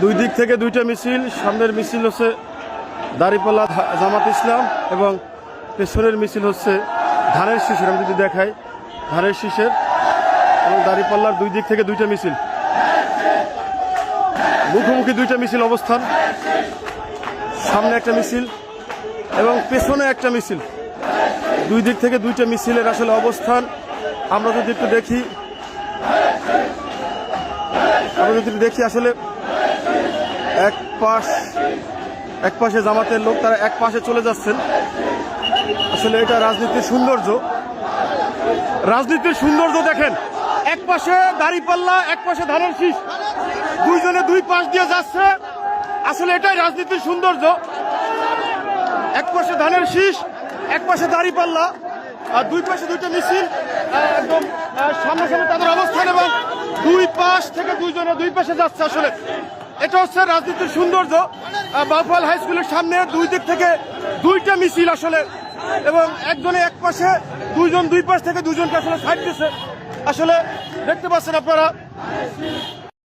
দুই দিক থেকে দুইটা মিছিল। সামনের মিছিল হচ্ছে দাঁড়িপাল্লা জামাত ইসলাম এবং পেছনের মিছিল হচ্ছে ধানের শীষের। আমি যদি দেখাই, ধানের শীষের এবং দাঁড়িপাল্লার দুই দিক থেকে দুইটা মিছিল, মুখোমুখি দুইটা মিছিল অবস্থান। সামনে একটা মিছিল এবং পেছনে একটা মিছিল, দুই দিক থেকে দুইটা মিছিলের আসলে অবস্থান আমরা যদি একটু দেখি, আসলে এক পাশে জামাতের লোক, তারা এক পাশে চলে যাচ্ছেন। আসলে এটা রাজনীতির সৌন্দর্য দেখেন। এক পাশে দাঁড়িপাল্লা, এক পাশে ধানের শীষ, দুইজনে দুই পাশ দিয়ে যাচ্ছে। আসলে এটাই রাজনীতির সৌন্দর্য। এক পাশে ধানের শীষ, এক পাশে দাঁড়িপাল্লা, আর দুই পাশে দুইটা মিছিল, একদম সামনাসামনি তাদের অবস্থান এবং দুই পাশ থেকে দুইজনে দুই পাশে যাচ্ছে। আসলে এটা হচ্ছে রাজনীতির সৌন্দর্য। বাউফল হাই স্কুলের সামনে দুই দিক থেকে দুইটা মিছিল আসলে, এবং একজনে এক পাশে, দুইজন দুই পাশ থেকে দুইজনকে আসলে সাইড দিচ্ছে। আসলে দেখতে পাচ্ছেন আপনারা।